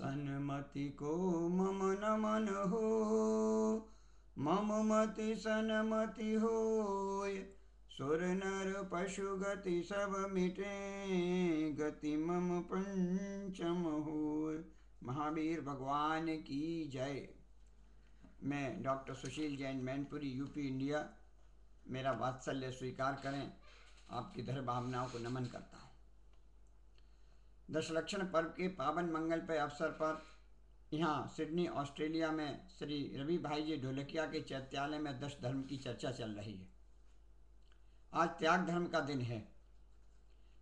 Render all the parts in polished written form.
सन्मति को मम नमन हो, मम मति सन्मति होय। सुर नर पशु गति सब मिटे, गति मम पंचम होय। महावीर भगवान की जय। मैं doctor Sushil Jain, Mainpuri, UP, India. मेरा वात्सल्य स्वीकार करें, आपकी धर भावनाओं को नमन करता हूँ। दशलक्षण पर्व के पावन मंगल पे अवसर पर यहाँ सिडनी, ऑस्ट्रेलिया में श्री रवि भाई जी ढोलकिया के चैत्यालय में दश धर्म की चर्चा चल रही है। आज त्याग धर्म का दिन है।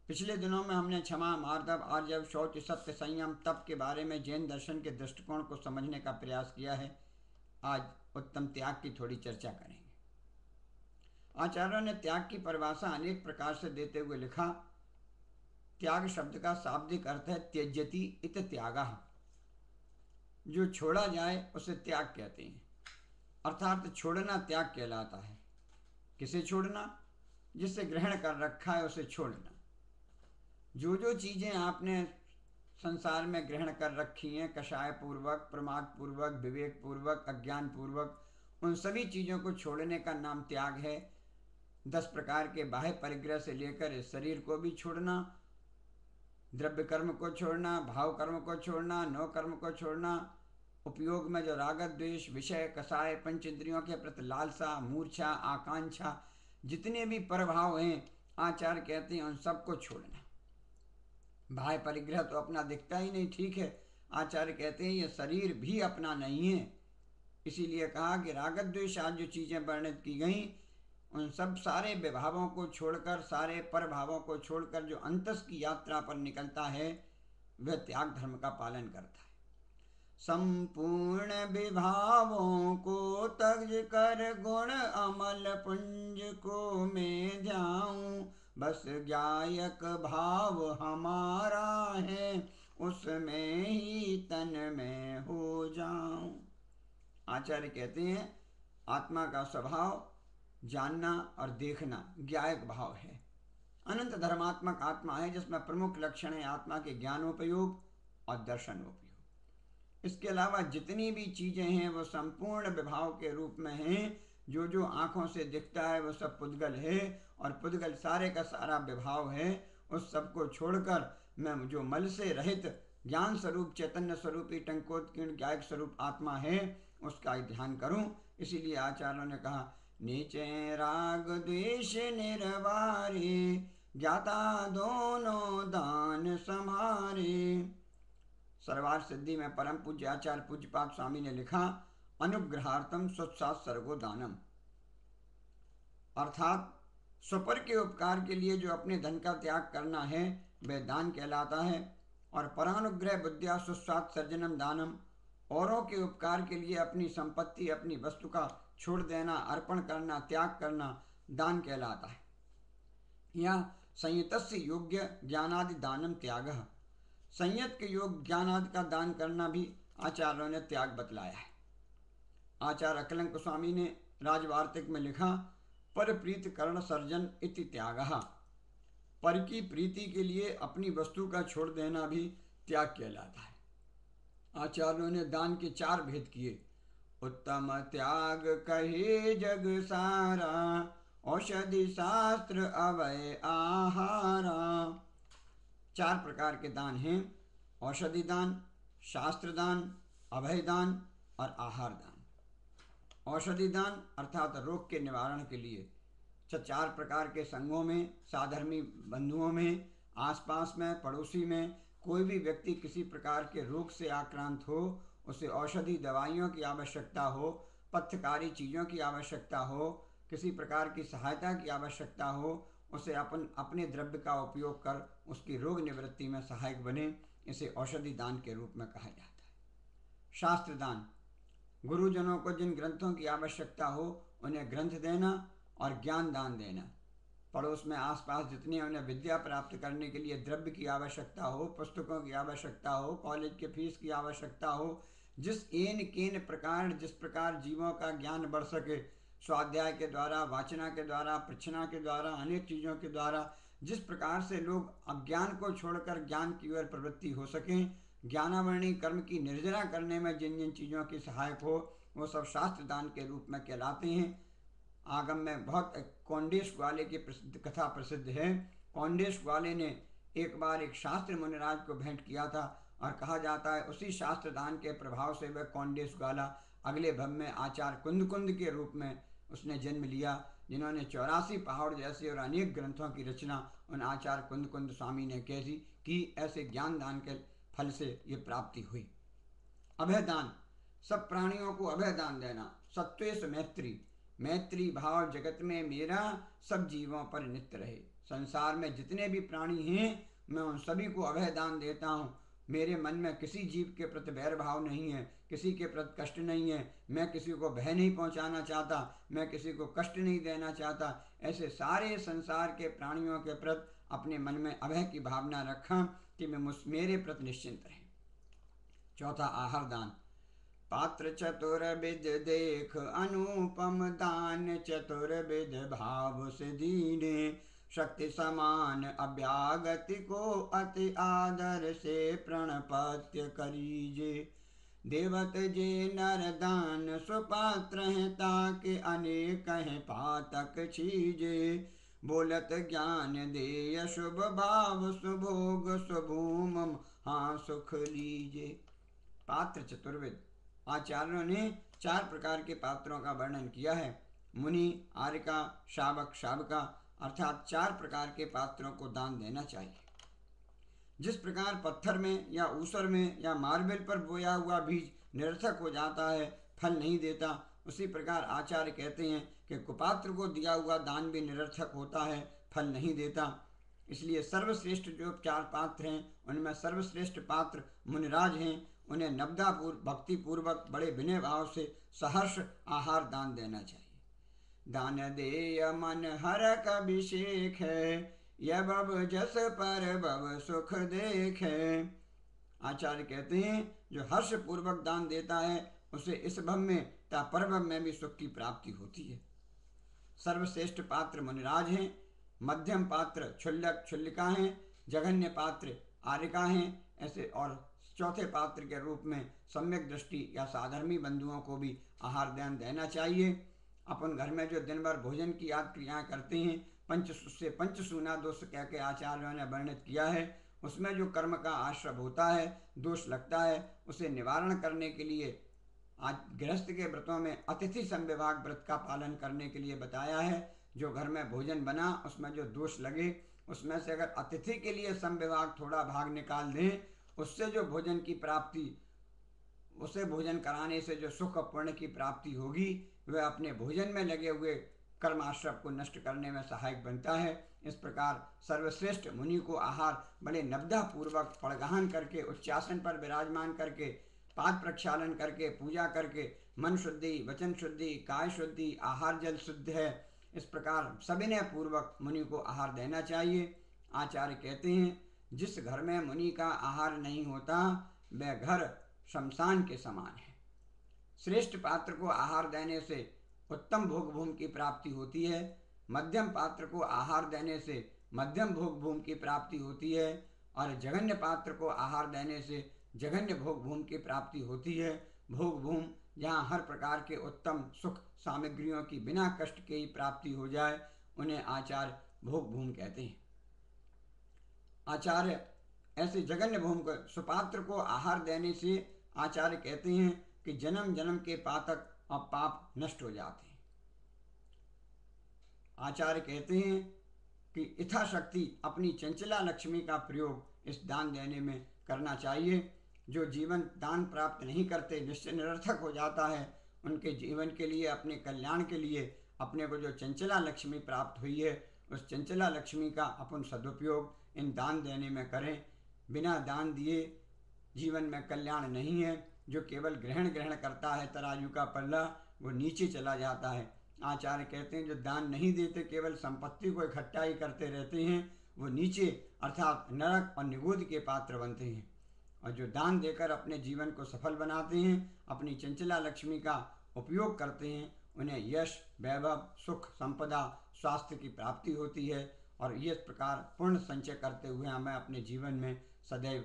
पिछले दिनों में हमने क्षमा, मार्दव, आर्जव, शौच, सत्य, संयम, तप के बारे में जैन दर्शन के दृष्टिकोण को समझने का प्रयास किया है। आज उत्तम त्याग की थोड़ी चर्चा करेंगे। आचार्यों ने त्याग की परिभाषा अनेक प्रकार से देते हुए लिखा, त्याग शब्द का शाब्दिक अर्थ है त्यज्यति इत त्यागः। जो छोड़ा जाए उसे त्याग कहते हैं, अर्थात छोड़ना त्याग कहलाता है। किसे छोड़ना? जिसे ग्रहण कर रखा है उसे छोड़ना। जो जो चीज़ें आपने संसार में ग्रहण कर रखी हैं, कषाय पूर्वक, प्रमाद पूर्वक, विवेक पूर्वक, अज्ञान पूर्वक, उन सभी चीज़ों को छोड़ने का नाम त्याग है। 10 प्रकार के बाह्य परिग्रह से लेकर इस शरीर को भी छोड़ना, द्रव्य कर्म को छोड़ना, भाव कर्म को छोड़ना, नौ कर्म को छोड़ना, उपयोग में जो राग द्वेष, विषय, कषाय, पंच इंद्रियों के प्रति लालसा, मूर्छा, आकांक्षा, जितने भी प्रभाव हैं, आचार्य कहते हैं उन सबको छोड़ना। बाह्य परिग्रह तो अपना दिखता ही नहीं, ठीक है। आचार्य कहते हैं ये शरीर भी अपना नहीं है। इसीलिए कहा कि राग द्वेष आज जो चीज़ें वर्णित की गई, उन सब सारे विभावों को छोड़कर, सारे प्रभावों को छोड़कर जो अंतस की यात्रा पर निकलता है, वह त्याग धर्म का पालन करता है। संपूर्ण विभावों को तज कर गुण अमल पुंज को मैं ध्याऊं, बस गायक भाव हमारा है, उसमें ही तन में हो जाऊं। आचार्य कहते हैं आत्मा का स्वभाव जानना और देखना ज्ञायक भाव है। अनंत धर्मात्मक आत्मा है, जिसमें प्रमुख लक्षण है आत्मा के ज्ञानोपयोग और दर्शनोपयोग। इसके अलावा जितनी भी चीज़ें हैं वो संपूर्ण विभाव के रूप में हैं। जो जो आँखों से दिखता है वो सब पुद्गल है, और पुद्गल सारे का सारा विभाव है। उस सब को छोड़कर मैं जो मल से रहित ज्ञान स्वरूप, चैतन्य स्वरूपी, टंकोत्कीर्ण ज्ञायक स्वरूप आत्मा है, उसका ध्यान करूं। इसीलिए आचार्यों ने कहा, नीचे राग द्वेष निर्वारे, ज्ञाता दोनों दान समारे। सर्वार्थ सिद्धि में परम पूज्य आचार्य पूज्यपाद स्वामी ने लिखा, अनुग्रहार्थम स्वत्सात् सर्गो दानम, अर्थात स्वपर के उपकार के लिए जो अपने धन का त्याग करना है वह दान कहलाता है। और परानुग्रह बुद्धिया सुस्वात् सर्जनम दानम, औरों के उपकार के लिए अपनी संपत्ति, अपनी वस्तु का छोड़ देना, अर्पण करना, त्याग करना दान कहलाता है। या संयतस्य योग्य ज्ञानादि दानम त्यागः, संयत के योग ज्ञान आदि का दान करना भी आचार्यों ने त्याग बतलाया है। आचार्य अकलंक स्वामी ने राजवार्तिक में लिखा, पर प्रीत करण सर्जन इति त्यागः, पर की प्रीति के लिए अपनी वस्तु का छोड़ देना भी त्याग कहलाता है। आचार्यों ने दान के 4 भेद किए। उत्तम त्याग कहे जग सारा, औषधि शास्त्र अवय आहारा। 4 प्रकार के दान हैं, औषधि दान, शास्त्र दान, अभय दान और आहार दान। औषधि दान अर्थात रोग के निवारण के लिए 4 प्रकार के संघों में, साधर्मी बंधुओं में, आसपास में, पड़ोसी में कोई भी व्यक्ति किसी प्रकार के रोग से आक्रांत हो, उसे औषधि दवाइयों की आवश्यकता हो, पथ्यकारी चीज़ों की आवश्यकता हो, किसी प्रकार की सहायता की आवश्यकता हो, उसे अपने द्रव्य का उपयोग कर उसकी रोग निवृत्ति में सहायक बने, इसे औषधि दान के रूप में कहा जाता है। शास्त्र दान, गुरुजनों को जिन ग्रंथों की आवश्यकता हो उन्हें ग्रंथ देना और ज्ञान दान देना। पड़ोस में आसपास जितने उन्हें विद्या प्राप्त करने के लिए द्रव्य की आवश्यकता हो, पुस्तकों की आवश्यकता हो, कॉलेज के फीस की आवश्यकता हो, जिस एन केन प्रकार जिस प्रकार जीवों का ज्ञान बढ़ सके, स्वाध्याय के द्वारा, वाचना के द्वारा, प्रच्छना के द्वारा, अनेक चीज़ों के द्वारा जिस प्रकार से लोग अज्ञान को छोड़कर ज्ञान की ओर प्रवृत्ति हो सकें, ज्ञानावर्णी कर्म की निर्जरा करने में जिन जिन चीज़ों की सहायक हो वो सब शास्त्र दान के रूप में कहलाते हैं। आगम में बहुत कौंडेश ग्वाले की प्रसिद्ध कथा प्रसिद्ध है। कौंडेश ग्वाले ने एक बार एक शास्त्र मुनिराज को भेंट किया था और कहा जाता है उसी शास्त्र दान के प्रभाव से वह कौंडेश ग्वाला अगले भव में आचार्य कुंद के रूप में उसने जन्म लिया, जिन्होंने 84 पहाड़ जैसे और अनेक ग्रंथों की रचना उन आचार्य कुंद स्वामी ने कैसी की। ऐसे ज्ञान दान के फल से ये प्राप्ति हुई। अभय दान, सब प्राणियों को अभय दान देना। सत्वेश मैत्री, मैत्री भाव जगत में मेरा सब जीवों पर नित्य रहे। संसार में जितने भी प्राणी हैं मैं उन सभी को अभय दान देता हूँ। मेरे मन में किसी जीव के प्रति बैर भाव नहीं है, किसी के प्रति कष्ट नहीं है, मैं किसी को भय नहीं पहुँचाना चाहता, मैं किसी को कष्ट नहीं देना चाहता। ऐसे सारे संसार के प्राणियों के प्रति अपने मन में अभय की भावना रखा कि मैं मेरे प्रति निश्चिंत रहे। चौथा आहार दान। पात्र चतुर्विध देख अनुपम दान, चतुर्विध भाव से दीने शक्ति समान अभ्यागति को अति आदर से प्रणपत्य करीजे। देवत जे नर दान सुपात्र हैं ताके अनेक हैं पातक छीजे। बोलत ज्ञान देय शुभ भाव सुभोग सुभूम हाँ सुख लीजे। पात्र चतुर्विध, आचार्यों ने 4 प्रकार के पात्रों का वर्णन किया है। मुनि, आर्यका, शावक, शावका, अर्थात 4 प्रकार के पात्रों को दान देना चाहिए। जिस प्रकार पत्थर में या ऊसर में या मार्बल पर बोया हुआ बीज निरर्थक हो जाता है, फल नहीं देता, उसी प्रकार आचार्य कहते हैं कि कुपात्र को दिया हुआ दान भी निरर्थक होता है, फल नहीं देता। इसलिए सर्वश्रेष्ठ जो 4 पात्र हैं उनमें सर्वश्रेष्ठ पात्र मुनिराज हैं। उन्हें नवदा भक्ति पूर्वक बड़े विनय भाव से सहर्ष आहार दान देना चाहिए। दान देय मन हरक अभिषेक है, यह भव जस पर भव सुख देखे। आचार्य कहते हैं जो हर्ष पूर्वक दान देता है उसे इस भव में तथा परभव में भी सुख की प्राप्ति होती है। सर्वश्रेष्ठ पात्र मुनिराज हैं, मध्यम पात्र क्षुल्लक क्षुल्लिका हैं, जघन्य पात्र आर्यका हैं। ऐसे और चौथे पात्र के रूप में सम्यक दृष्टि या साधर्मी बंधुओं को भी आहार दान देना चाहिए। अपन घर में जो दिन भर भोजन की याद क्रियाएँ करते हैं, पंचसूना दोष कह के आचार्यों ने वर्णित किया है, उसमें जो कर्म का आश्रय होता है, दोष लगता है, उसे निवारण करने के लिए आज गृहस्थ के व्रतों में अतिथि संविभाग व्रत का पालन करने के लिए बताया है। जो घर में भोजन बना उसमें जो दोष लगे, उसमें से अगर अतिथि के लिए संविभाग थोड़ा भाग निकाल दें, उससे जो भोजन की प्राप्ति, उसे भोजन कराने से जो सुख पुण्य की प्राप्ति होगी, वह अपने भोजन में लगे हुए कर्माश्रव को नष्ट करने में सहायक बनता है। इस प्रकार सर्वश्रेष्ठ मुनि को आहार बड़े नवदा पूर्वक पड़गहन करके उच्चासन पर विराजमान करके पाद प्रक्षालन करके पूजा करके मन शुद्धि, वचन शुद्धि, काय शुद्धि, आहार जल शुद्ध है, इस प्रकार सविनय पूर्वक मुनि को आहार देना चाहिए। आचार्य कहते हैं जिस घर में मुनि का आहार नहीं होता वह घर शमशान के समान है। श्रेष्ठ पात्र को आहार देने से उत्तम भोग भूमि की प्राप्ति होती है, मध्यम पात्र को आहार देने से मध्यम भोग भूमि की प्राप्ति होती है और जघन्य पात्र को आहार देने से जघन्य भोग भूमि की प्राप्ति होती है। भोग भूमि जहाँ हर प्रकार के उत्तम सुख सामग्रियों की बिना कष्ट के ही प्राप्ति हो जाए, उन्हें आचार्य भोग भूमि कहते हैं। आचार्य ऐसे जघन्य भूमि को सुपात्र को आहार देने से आचार्य कहते हैं कि जन्म जन्म के पातक और पाप नष्ट हो जाते हैं। आचार्य कहते हैं कि यथाशक्ति अपनी चंचला लक्ष्मी का प्रयोग इस दान देने में करना चाहिए। जो जीवन दान प्राप्त नहीं करते, निश्चय निरर्थक हो जाता है, उनके जीवन के लिए, अपने कल्याण के लिए अपने को जो चंचला लक्ष्मी प्राप्त हुई है, उस चंचला लक्ष्मी का अपन सदुपयोग इन दान देने में करें। बिना दान दिए जीवन में कल्याण नहीं है। जो केवल ग्रहण करता है, तराजू का पल्ला वो नीचे चला जाता है। आचार्य कहते हैं जो दान नहीं देते, केवल संपत्ति को इकट्ठा ही करते रहते हैं, वो नीचे अर्थात नरक और निगोद के पात्र बनते हैं। और जो दान देकर अपने जीवन को सफल बनाते हैं, अपनी चंचला लक्ष्मी का उपयोग करते हैं, उन्हें यश, वैभव, सुख, संपदा, स्वास्थ्य की प्राप्ति होती है। और इस प्रकार पूर्ण संचय करते हुए हमें अपने जीवन में सदैव